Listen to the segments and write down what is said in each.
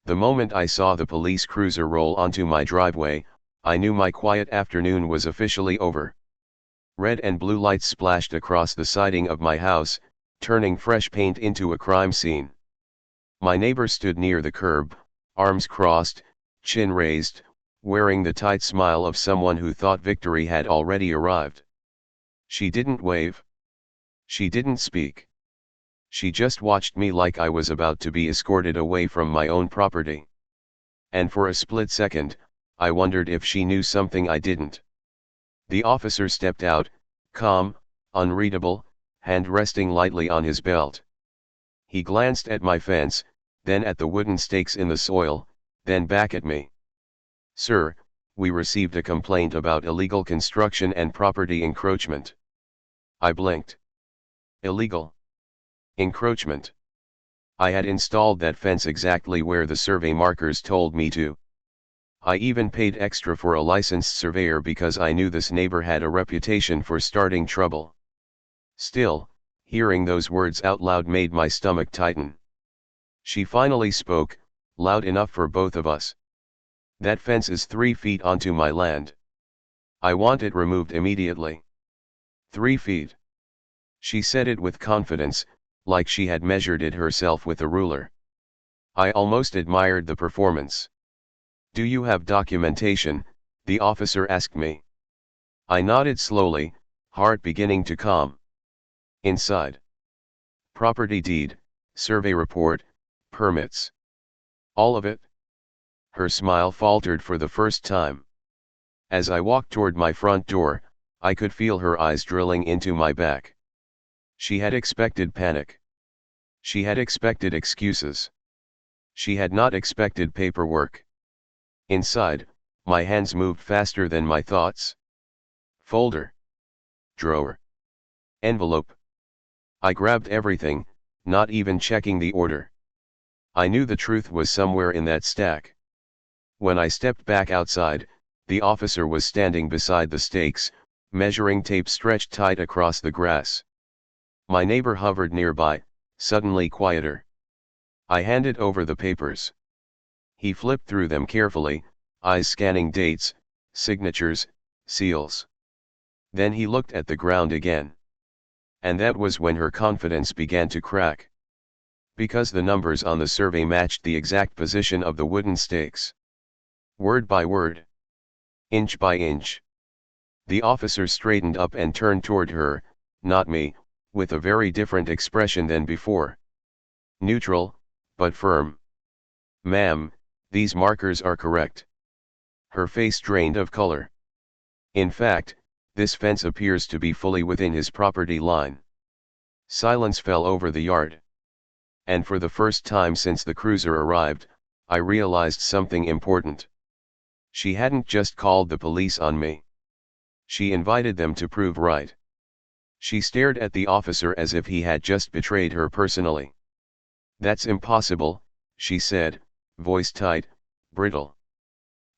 The moment I saw the police cruiser roll onto my driveway, I knew my quiet afternoon was officially over. Red and blue lights splashed across the siding of my house, turning fresh paint into a crime scene. My neighbor stood near the curb, arms crossed, chin raised, wearing the tight smile of someone who thought victory had already arrived. She didn't wave. She didn't speak. She just watched me like I was about to be escorted away from my own property. And for a split second, I wondered if she knew something I didn't. The officer stepped out, calm, unreadable, hand resting lightly on his belt. He glanced at my fence, then at the wooden stakes in the soil, then back at me. "Sir, we received a complaint about illegal construction and property encroachment." I blinked. Illegal encroachment. I had installed that fence exactly where the survey markers told me to. I even paid extra for a licensed surveyor because I knew this neighbor had a reputation for starting trouble. Still, hearing those words out loud made my stomach tighten. She finally spoke, loud enough for both of us. "That fence is 3 feet onto my land. I want it removed immediately." 3 feet. She said it with confidence, like she had measured it herself with a ruler. I almost admired the performance. "Do you have documentation?" the officer asked me. I nodded slowly, heart beginning to calm. "Inside. Property deed, survey report, permits. All of it?" Her smile faltered for the first time. As I walked toward my front door, I could feel her eyes drilling into my back. She had expected panic. She had expected excuses. She had not expected paperwork. Inside, my hands moved faster than my thoughts. Folder. Drawer. Envelope. I grabbed everything, not even checking the order. I knew the truth was somewhere in that stack. When I stepped back outside, the officer was standing beside the stakes, measuring tape stretched tight across the grass. My neighbor hovered nearby, suddenly quieter. I handed over the papers. He flipped through them carefully, eyes scanning dates, signatures, seals. Then he looked at the ground again. And that was when her confidence began to crack. Because the numbers on the survey matched the exact position of the wooden stakes. Word by word. Inch by inch. The officer straightened up and turned toward her, not me, with a very different expression than before. Neutral, but firm. "Ma'am, these markers are correct." Her face drained of color. "In fact, this fence appears to be fully within his property line." Silence fell over the yard. And for the first time since the cruiser arrived, I realized something important. She hadn't just called the police on me. She invited them to prove right. She stared at the officer as if he had just betrayed her personally. "That's impossible," she said, voice tight, brittle.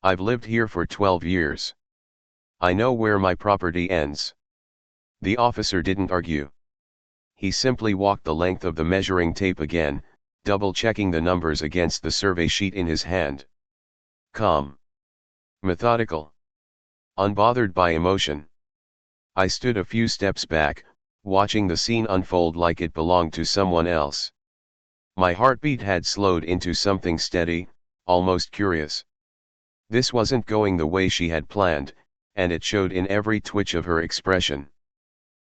"I've lived here for 12 years. I know where my property ends." The officer didn't argue. He simply walked the length of the measuring tape again, double-checking the numbers against the survey sheet in his hand. Calm. Methodical. Unbothered by emotion. I stood a few steps back, watching the scene unfold like it belonged to someone else. My heartbeat had slowed into something steady, almost curious. This wasn't going the way she had planned, and it showed in every twitch of her expression.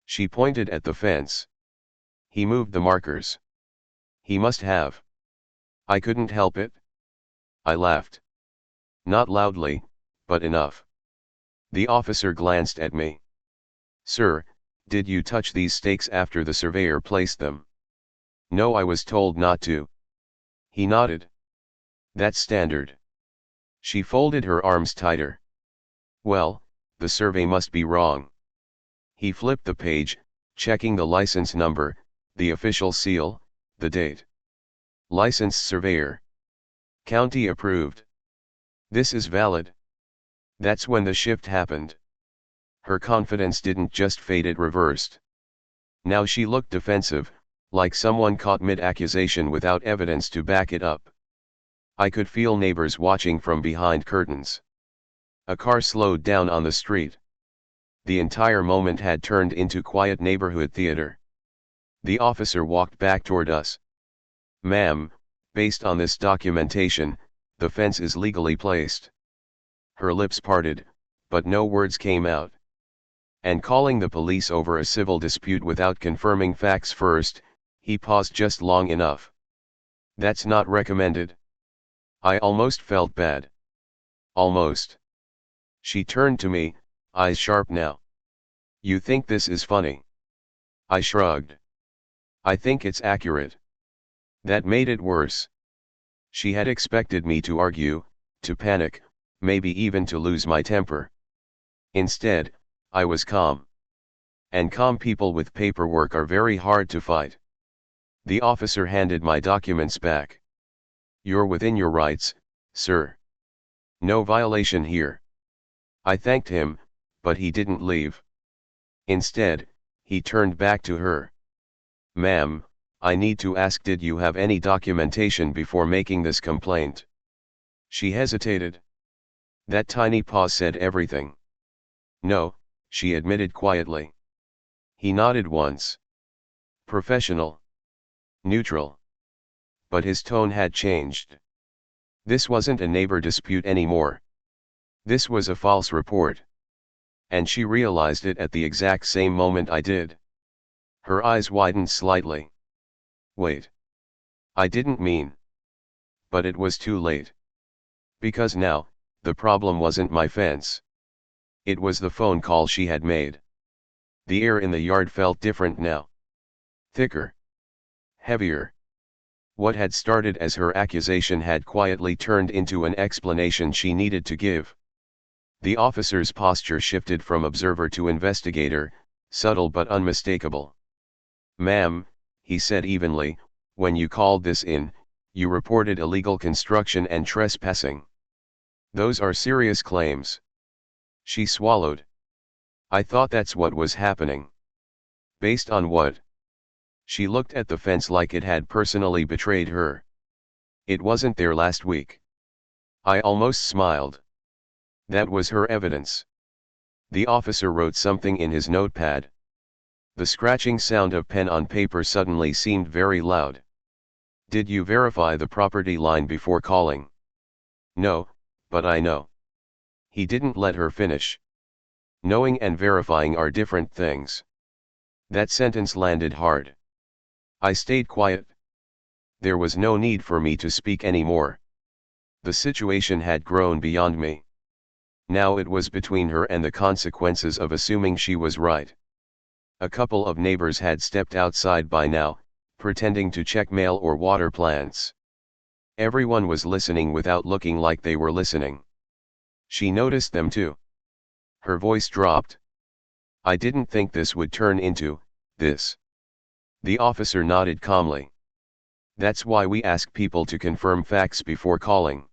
She pointed at the fence. "He moved the markers. He must have." I couldn't help it. I laughed. Not loudly, but enough. The officer glanced at me. "Sir, did you touch these stakes after the surveyor placed them?" "No, I was told not to." He nodded. "That's standard." She folded her arms tighter. "Well, the survey must be wrong." He flipped the page, checking the license number, the official seal, the date. "Licensed surveyor. County approved. This is valid." That's when the shift happened. Her confidence didn't just fade, it reversed. Now she looked defensive, like someone caught mid-accusation without evidence to back it up. I could feel neighbors watching from behind curtains. A car slowed down on the street. The entire moment had turned into quiet neighborhood theater. The officer walked back toward us. "Ma'am, based on this documentation, the fence is legally placed." Her lips parted, but no words came out. "And calling the police over a civil dispute without confirming facts first," he paused just long enough. "That's not recommended." I almost felt bad. Almost. She turned to me, eyes sharp now. "You think this is funny?" I shrugged. "I think it's accurate." That made it worse. She had expected me to argue, to panic, maybe even to lose my temper. Instead, I was calm. And calm people with paperwork are very hard to fight. The officer handed my documents back. "You're within your rights, sir. No violation here." I thanked him, but he didn't leave. Instead, he turned back to her. "Ma'am, I need to ask, did you have any documentation before making this complaint?" She hesitated. That tiny pause said everything. "No," she admitted quietly. He nodded once. Professional. Neutral. But his tone had changed. This wasn't a neighbor dispute anymore. This was a false report. And she realized it at the exact same moment I did. Her eyes widened slightly. "Wait. I didn't mean." But it was too late. Because now, the problem wasn't my fence. It was the phone call she had made. The air in the yard felt different now. Thicker. Heavier. What had started as her accusation had quietly turned into an explanation she needed to give. The officer's posture shifted from observer to investigator, subtle but unmistakable. "Ma'am," he said evenly, "when you called this in, you reported illegal construction and trespassing. Those are serious claims." She swallowed. "I thought that's what was happening." "Based on what?" She looked at the fence like it had personally betrayed her. "It wasn't there last week." I almost smiled. That was her evidence. The officer wrote something in his notepad. The scratching sound of pen on paper suddenly seemed very loud. "Did you verify the property line before calling?" "No, but I know." He didn't let her finish. Knowing and verifying are different things. That sentence landed hard. I stayed quiet. There was no need for me to speak anymore. The situation had grown beyond me. Now it was between her and the consequences of assuming she was right. A couple of neighbors had stepped outside by now, pretending to check mail or water plants. Everyone was listening without looking like they were listening. She noticed them too. Her voice dropped. "I didn't think this would turn into this." The officer nodded calmly. "That's why we ask people to confirm facts before calling.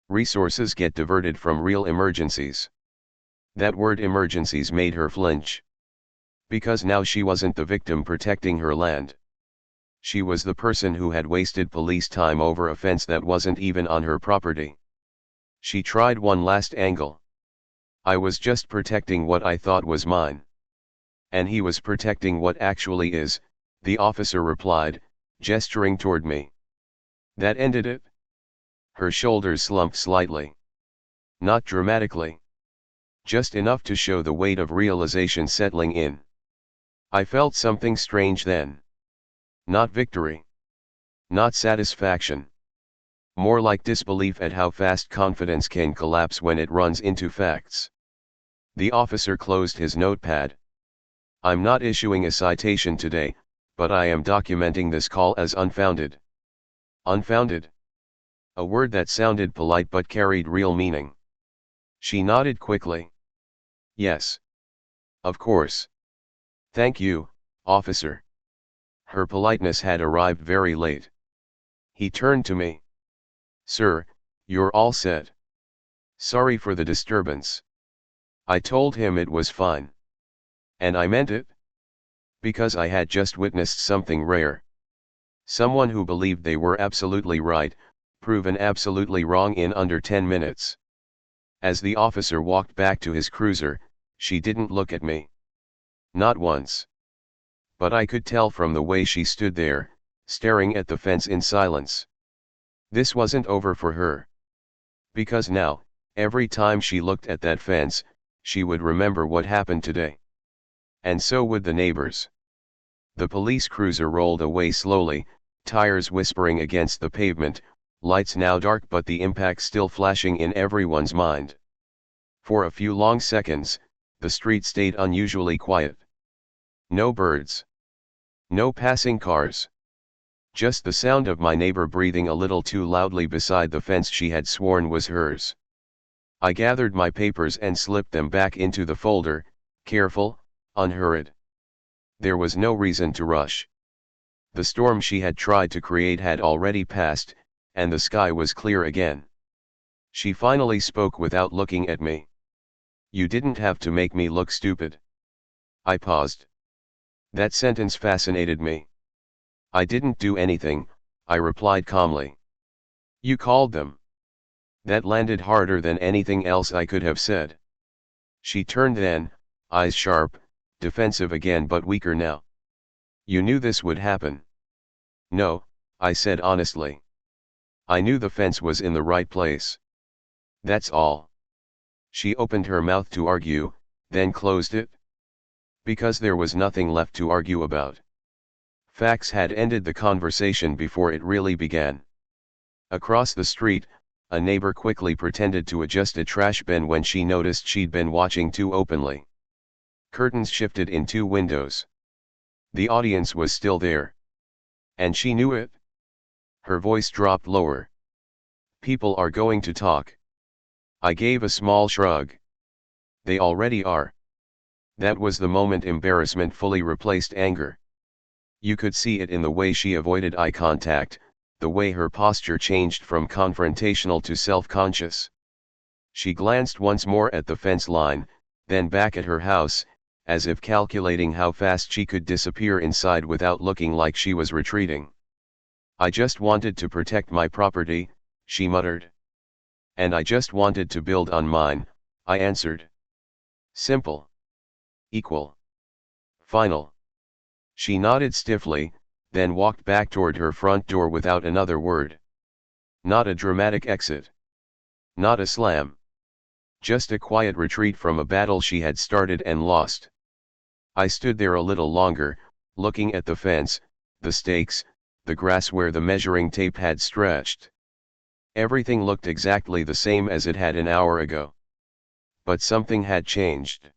Resources get diverted from real emergencies." That word emergencies made her flinch. Because now she wasn't the victim protecting her land. She was the person who had wasted police time over a fence that wasn't even on her property. She tried one last angle. "I was just protecting what I thought was mine." "And he was protecting what actually is," the officer replied, gesturing toward me. That ended it. Her shoulders slumped slightly. Not dramatically. Just enough to show the weight of realization settling in. I felt something strange then. Not victory. Not satisfaction. More like disbelief at how fast confidence can collapse when it runs into facts. The officer closed his notepad. "I'm not issuing a citation today, but I am documenting this call as unfounded." Unfounded? A word that sounded polite but carried real meaning. She nodded quickly. "Yes. Of course. Thank you, officer." Her politeness had arrived very late. He turned to me. "Sir, you're all set. Sorry for the disturbance." I told him it was fine. And I meant it. Because I had just witnessed something rare. Someone who believed they were absolutely right, proven absolutely wrong in under 10 minutes. As the officer walked back to his cruiser, she didn't look at me. Not once. But I could tell from the way she stood there, staring at the fence in silence. This wasn't over for her. Because now, every time she looked at that fence, she would remember what happened today. And so would the neighbors. The police cruiser rolled away slowly, tires whispering against the pavement, lights now dark but the impact still flashing in everyone's mind. For a few long seconds, the street stayed unusually quiet. No birds. No passing cars. Just the sound of my neighbor breathing a little too loudly beside the fence she had sworn was hers. I gathered my papers and slipped them back into the folder, careful, unhurried. There was no reason to rush. The storm she had tried to create had already passed, and the sky was clear again. She finally spoke without looking at me. "You didn't have to make me look stupid." I paused. That sentence fascinated me. "I didn't do anything," I replied calmly. "You called them." That landed harder than anything else I could have said. She turned then, eyes sharp, defensive again but weaker now. "You knew this would happen." "No," I said honestly. "I knew the fence was in the right place. That's all." She opened her mouth to argue, then closed it. Because there was nothing left to argue about. Facts had ended the conversation before it really began. Across the street, a neighbor quickly pretended to adjust a trash bin when she noticed she'd been watching too openly. Curtains shifted in 2 windows. The audience was still there. And she knew it. Her voice dropped lower. "People are going to talk." I gave a small shrug. "They already are." That was the moment embarrassment fully replaced anger. You could see it in the way she avoided eye contact, the way her posture changed from confrontational to self-conscious. She glanced once more at the fence line, then back at her house, as if calculating how fast she could disappear inside without looking like she was retreating. "I just wanted to protect my property," she muttered. "And I just wanted to build on mine," I answered. Simple. Equal. Final. She nodded stiffly, then walked back toward her front door without another word. Not a dramatic exit. Not a slam. Just a quiet retreat from a battle she had started and lost. I stood there a little longer, looking at the fence, the stakes, the grass where the measuring tape had stretched. Everything looked exactly the same as it had an hour ago. But something had changed.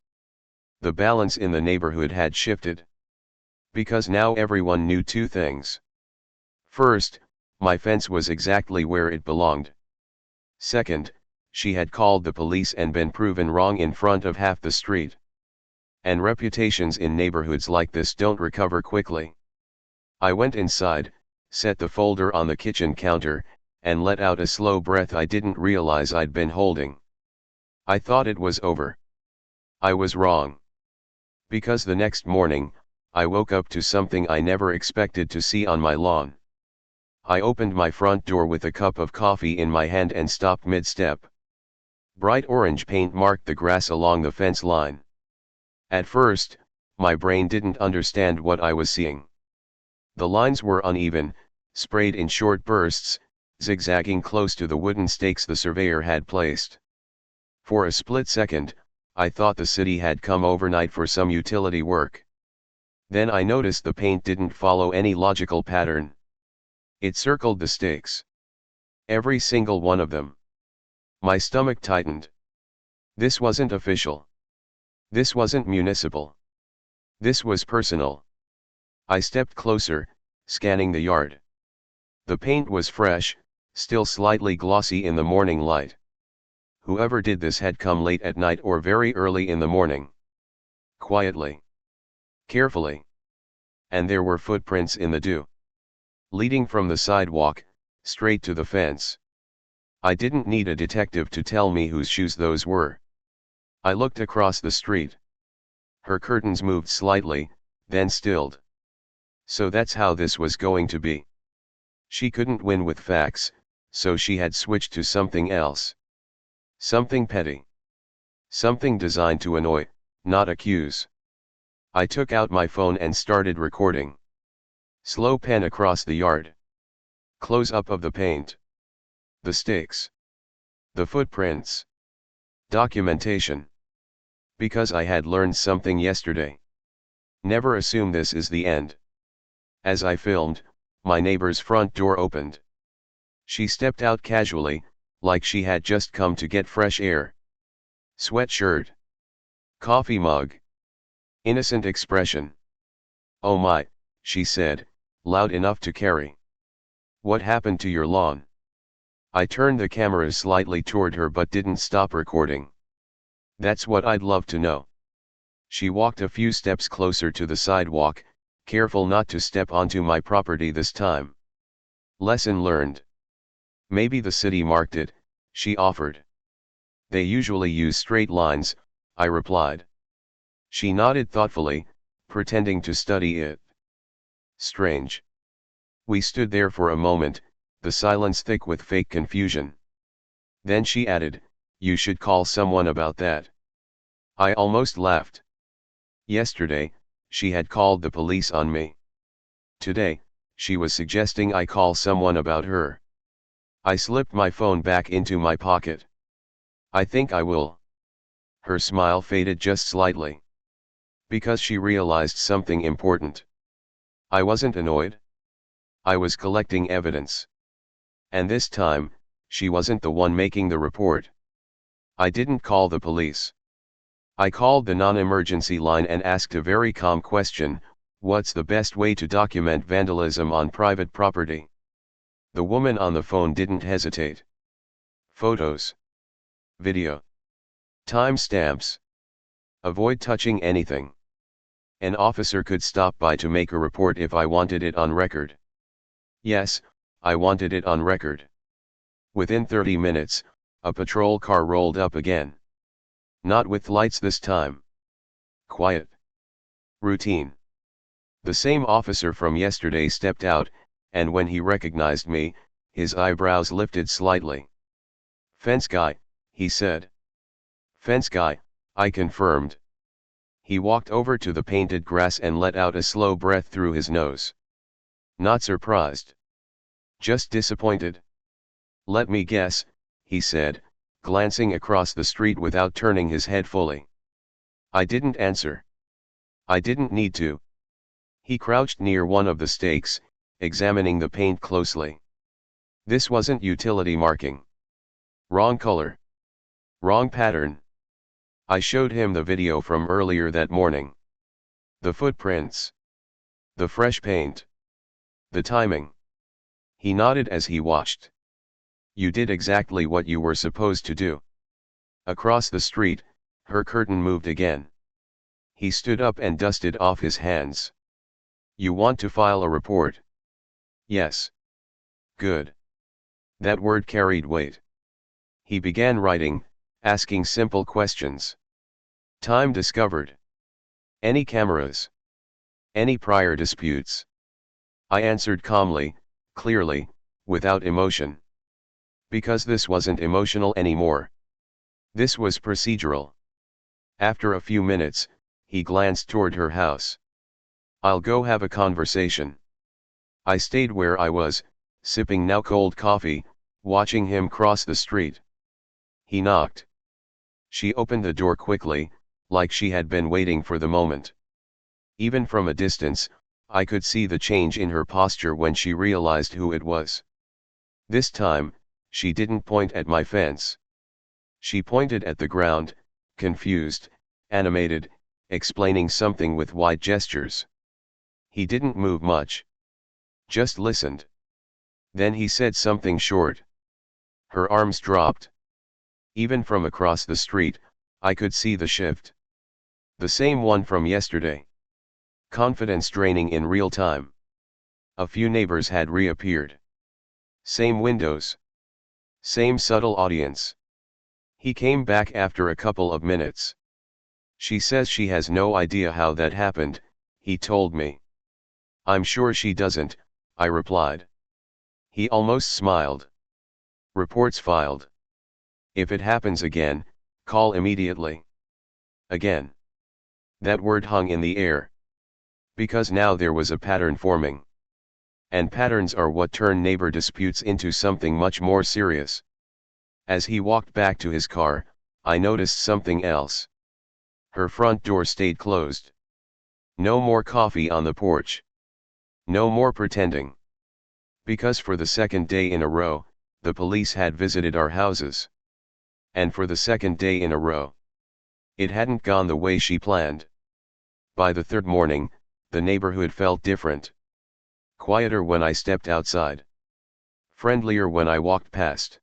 The balance in the neighborhood had shifted. Because now everyone knew 2 things. First, my fence was exactly where it belonged. Second, she had called the police and been proven wrong in front of half the street. And reputations in neighborhoods like this don't recover quickly. I went inside, set the folder on the kitchen counter, and let out a slow breath I didn't realize I'd been holding. I thought it was over. I was wrong. Because the next morning, I woke up to something I never expected to see on my lawn. I opened my front door with a cup of coffee in my hand and stopped mid-step. Bright orange paint marked the grass along the fence line. At first, my brain didn't understand what I was seeing. The lines were uneven, sprayed in short bursts, zigzagging close to the wooden stakes the surveyor had placed. For a split second, I thought the city had come overnight for some utility work. Then I noticed the paint didn't follow any logical pattern. It circled the stakes. Every single one of them. My stomach tightened. This wasn't official. This wasn't municipal. This was personal. I stepped closer, scanning the yard. The paint was fresh, still slightly glossy in the morning light. Whoever did this had come late at night or very early in the morning. Quietly. Carefully. And there were footprints in the dew. Leading from the sidewalk, straight to the fence. I didn't need a detective to tell me whose shoes those were. I looked across the street. Her curtains moved slightly, then stilled. So that's how this was going to be. She couldn't win with facts, So she had switched to something else. Something petty. Something designed to annoy, not accuse. I took out my phone and started recording. Slow pan across the yard. Close up of the paint. The stakes. The footprints. Documentation. Because I had learned something yesterday. Never assume this is the end. As I filmed, my neighbor's front door opened. She stepped out casually, like she had just come to get fresh air. Sweatshirt. Coffee mug. Innocent expression. "Oh my," she said, loud enough to carry. "What happened to your lawn?" I turned the camera slightly toward her but didn't stop recording. "That's what I'd love to know." She walked a few steps closer to the sidewalk, careful not to step onto my property this time. Lesson learned. "Maybe the city marked it," she offered. "They usually use straight lines," I replied. She nodded thoughtfully, pretending to study it. Strange. We stood there for a moment, the silence thick with fake confusion. Then she added, "You should call someone about that." I almost laughed. Yesterday, she had called the police on me. Today, she was suggesting I call someone about her. I slipped my phone back into my pocket. "I think I will." Her smile faded just slightly. Because she realized something important. I wasn't annoyed. I was collecting evidence. And this time, she wasn't the one making the report. I didn't call the police. I called the non-emergency line and asked a very calm question: what's the best way to document vandalism on private property? The woman on the phone didn't hesitate. Photos. Video. Timestamps. Avoid touching anything. An officer could stop by to make a report if I wanted it on record. Yes, I wanted it on record. Within 30 minutes, a patrol car rolled up again. Not with lights this time. Quiet. Routine. The same officer from yesterday stepped out, and when he recognized me, his eyebrows lifted slightly. "Fence guy," he said. "Fence guy," I confirmed. He walked over to the painted grass and let out a slow breath through his nose. "Not surprised. Just disappointed." "Let me guess," he said, glancing across the street without turning his head fully. I didn't answer. I didn't need to. He crouched near one of the stakes, examining the paint closely. This wasn't utility marking. Wrong color. Wrong pattern. I showed him the video from earlier that morning. The footprints. The fresh paint. The timing. He nodded as he watched. "You did exactly what you were supposed to do." Across the street, her curtain moved again. He stood up and dusted off his hands. "You want to file a report?" "Yes." "Good." That word carried weight. He began writing, asking simple questions. "Time discovered. Any cameras? Any prior disputes?" I answered calmly, clearly, without emotion. Because this wasn't emotional anymore. This was procedural. After a few minutes, he glanced toward her house. "I'll go have a conversation." I stayed where I was, sipping now cold coffee, watching him cross the street. He knocked. She opened the door quickly, like she had been waiting for the moment. Even from a distance, I could see the change in her posture when she realized who it was. This time, she didn't point at my fence. She pointed at the ground, confused, animated, explaining something with wide gestures. He didn't move much. Just listened. Then he said something short. Her arms dropped. Even from across the street, I could see the shift. The same one from yesterday. Confidence draining in real time. A few neighbors had reappeared. Same windows. Same subtle audience. He came back after a couple of minutes. "She says she has no idea how that happened," he told me. "I'm sure she doesn't," I replied. He almost smiled. Reports filed. If it happens again, call immediately. Again. That word hung in the air. Because now there was a pattern forming. And patterns are what turn neighbor disputes into something much more serious. As he walked back to his car, I noticed something else. Her front door stayed closed. No more coffee on the porch. No more pretending. Because for the second day in a row, the police had visited our houses. And for the second day in a row, it hadn't gone the way she planned. By the third morning, the neighborhood felt different. Quieter when I stepped outside. Friendlier when I walked past.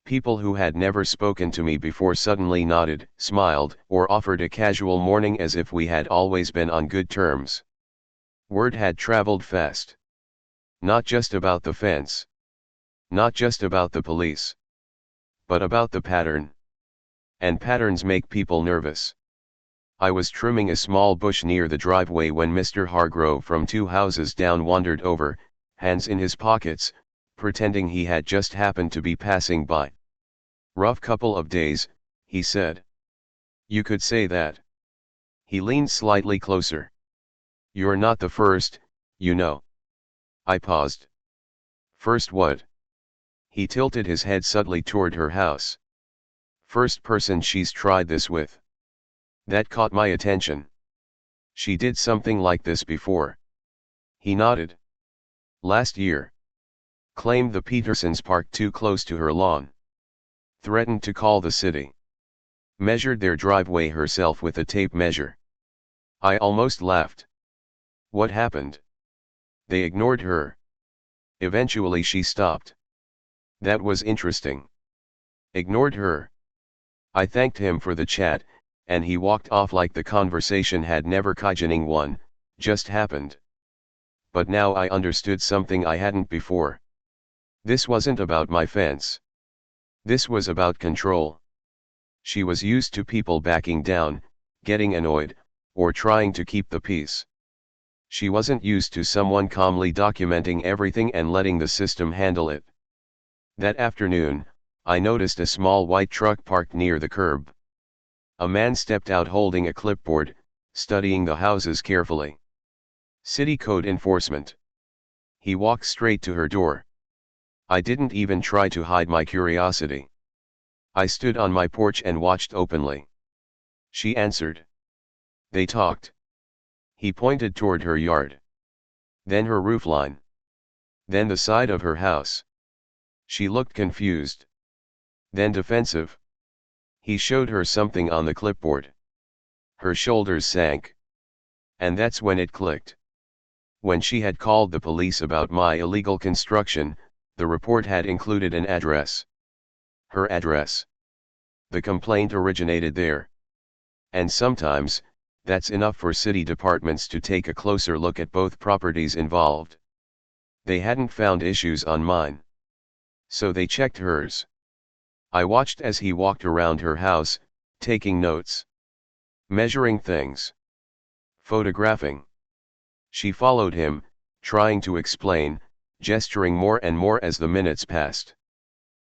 People who had never spoken to me before suddenly nodded, smiled, or offered a casual morning as if we had always been on good terms. Word had traveled fast. Not just about the fence. Not just about the police. But about the pattern. And patterns make people nervous. I was trimming a small bush near the driveway when Mr. Hargrove from 2 houses down wandered over, hands in his pockets, pretending he had just happened to be passing by. Rough couple of days, he said. You could say that. He leaned slightly closer. You're not the first, you know. I paused. First what? He tilted his head subtly toward her house. First person she's tried this with. That caught my attention. She did something like this before. He nodded. Last year. Claimed the Petersons parked too close to her lawn. Threatened to call the city. Measured their driveway herself with a tape measure. I almost laughed. What happened? They ignored her. Eventually she stopped. That was interesting. Ignored her. I thanked him for the chat, and he walked off like the conversation had never one, just happened. But now I understood something I hadn't before. This wasn't about my fence. This was about control. She was used to people backing down, getting annoyed, or trying to keep the peace. She wasn't used to someone calmly documenting everything and letting the system handle it. That afternoon, I noticed a small white truck parked near the curb. A man stepped out holding a clipboard, studying the houses carefully. City code enforcement. He walked straight to her door. I didn't even try to hide my curiosity. I stood on my porch and watched openly. She answered. They talked. He pointed toward her yard. Then her roofline. Then the side of her house. She looked confused. Then defensive. He showed her something on the clipboard. Her shoulders sank. And that's when it clicked. When she had called the police about my illegal construction, the report had included an address. Her address. The complaint originated there. And sometimes, that's enough for city departments to take a closer look at both properties involved. They hadn't found issues on mine. So they checked hers. I watched as he walked around her house, taking notes. Measuring things. Photographing. She followed him, trying to explain, gesturing more and more as the minutes passed.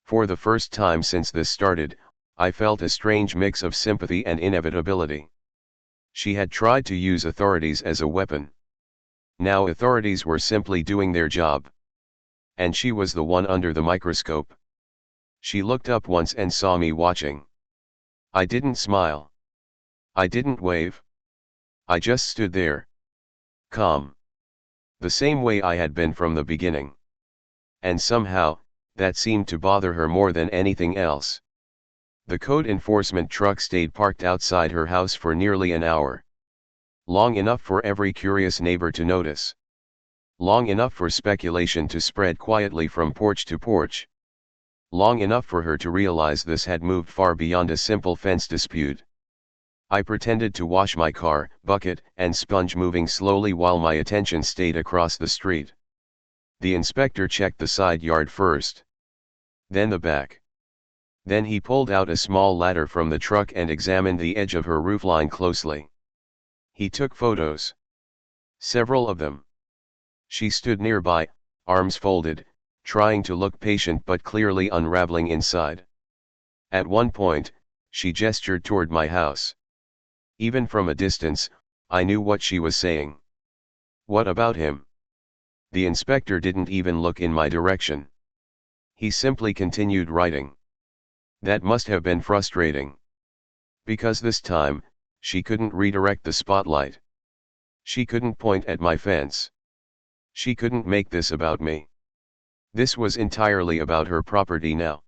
For the first time since this started, I felt a strange mix of sympathy and inevitability. She had tried to use authorities as a weapon. Now authorities were simply doing their job. And she was the one under the microscope. She looked up once and saw me watching. I didn't smile. I didn't wave. I just stood there. Calm. The same way I had been from the beginning. And somehow, that seemed to bother her more than anything else. The code enforcement truck stayed parked outside her house for nearly an hour. Long enough for every curious neighbor to notice. Long enough for speculation to spread quietly from porch to porch. Long enough for her to realize this had moved far beyond a simple fence dispute. I pretended to wash my car, bucket and sponge, moving slowly while my attention stayed across the street. The inspector checked the side yard first. Then the back. Then he pulled out a small ladder from the truck and examined the edge of her roofline closely. He took photos. Several of them. She stood nearby, arms folded, trying to look patient but clearly unraveling inside. At one point, she gestured toward my house. Even from a distance, I knew what she was saying. What about him? The inspector didn't even look in my direction. He simply continued writing. That must have been frustrating. Because this time, she couldn't redirect the spotlight. She couldn't point at my fence. She couldn't make this about me. This was entirely about her property now.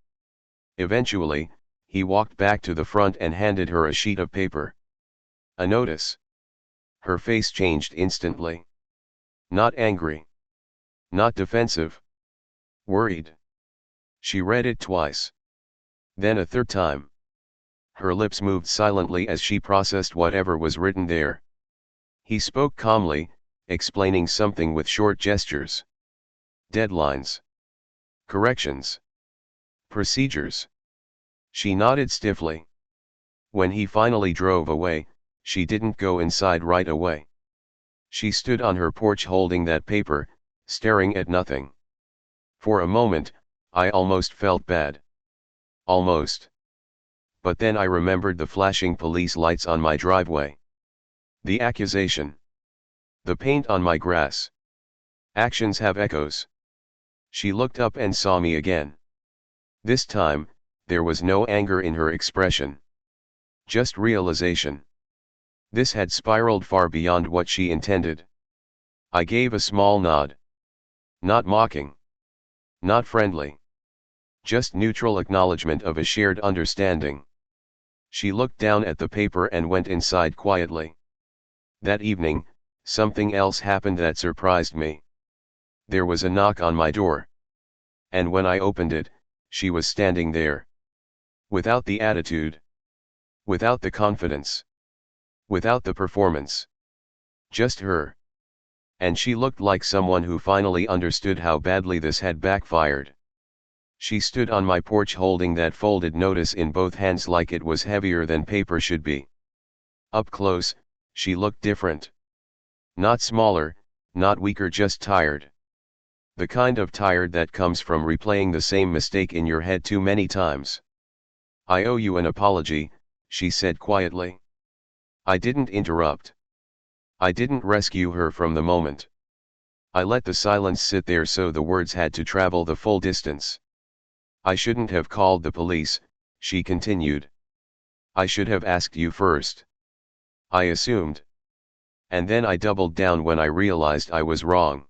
Eventually, he walked back to the front and handed her a sheet of paper. A notice. Her face changed instantly. Not angry. Not defensive. Worried. She read it twice. Then a third time. Her lips moved silently as she processed whatever was written there. He spoke calmly, explaining something with short gestures. Deadlines. Corrections. Procedures. She nodded stiffly. When he finally drove away, she didn't go inside right away. She stood on her porch holding that paper, staring at nothing. For a moment, I almost felt bad. Almost. But then I remembered the flashing police lights on my driveway. The accusation. The paint on my grass. Actions have echoes. She looked up and saw me again. This time, there was no anger in her expression. Just realization. This had spiraled far beyond what she intended. I gave a small nod. Not mocking. Not friendly. Just neutral acknowledgement of a shared understanding. She looked down at the paper and went inside quietly. That evening, something else happened that surprised me. There was a knock on my door. And when I opened it, she was standing there. Without the attitude. Without the confidence. Without the performance. Just her. And she looked like someone who finally understood how badly this had backfired. She stood on my porch holding that folded notice in both hands like it was heavier than paper should be. Up close, she looked different. Not smaller, not weaker, just tired. The kind of tired that comes from replaying the same mistake in your head too many times. I owe you an apology, she said quietly. I didn't interrupt. I didn't rescue her from the moment. I let the silence sit there so the words had to travel the full distance. I shouldn't have called the police, she continued. I should have asked you first. I assumed. And then I doubled down when I realized I was wrong.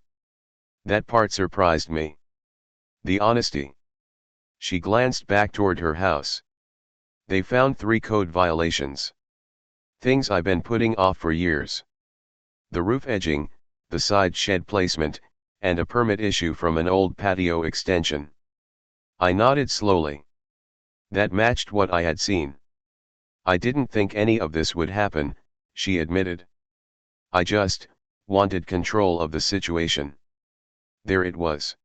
That part surprised me. The honesty. She glanced back toward her house. They found 3 code violations. Things I've been putting off for years. The roof edging, the side shed placement, and a permit issue from an old patio extension. I nodded slowly. That matched what I had seen. I didn't think any of this would happen, she admitted. I just wanted control of the situation. There it was.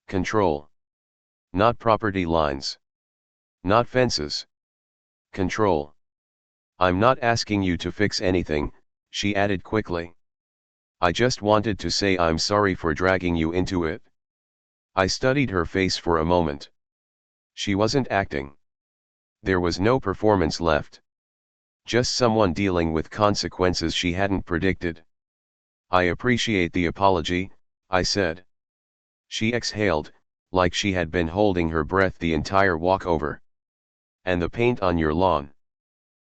Control. Not property lines. Not fences. Control. I'm not asking you to fix anything, she added quickly. I just wanted to say I'm sorry for dragging you into it. I studied her face for a moment. She wasn't acting. There was no performance left. Just someone dealing with consequences she hadn't predicted. I appreciate the apology, I said. She exhaled, like she had been holding her breath the entire walk over. And the paint on your lawn.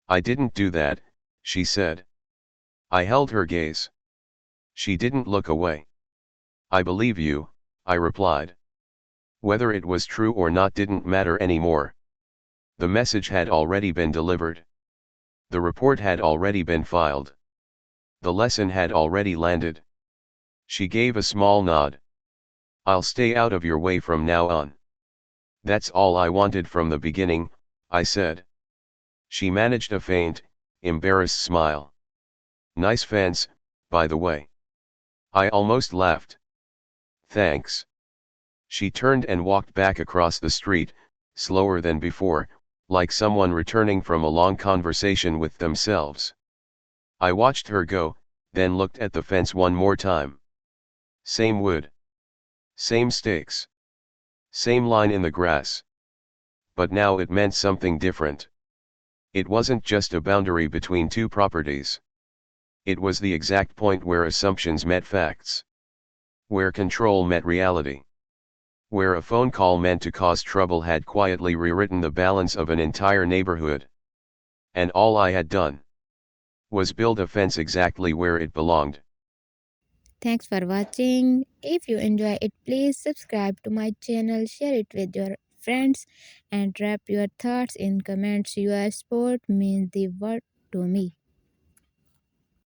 I didn't do that, she said. I held her gaze. She didn't look away. I believe you, I replied. Whether it was true or not didn't matter anymore. The message had already been delivered. The report had already been filed. The lesson had already landed. She gave a small nod. I'll stay out of your way from now on. That's all I wanted from the beginning, I said. She managed a faint, embarrassed smile. Nice fence, by the way. I almost laughed. Thanks. She turned and walked back across the street, slower than before, like someone returning from a long conversation with themselves. I watched her go, then looked at the fence one more time. Same wood. Same stakes. Same line in the grass. But now it meant something different. It wasn't just a boundary between two properties. It was the exact point where assumptions met facts. Where control met reality. Where a phone call meant to cause trouble had quietly rewritten the balance of an entire neighborhood. And all I had done was build a fence exactly where it belonged. Thanks for watching. If you enjoy it, please subscribe to my channel, share it with your friends, and drop your thoughts in comments. Your support means the world to me.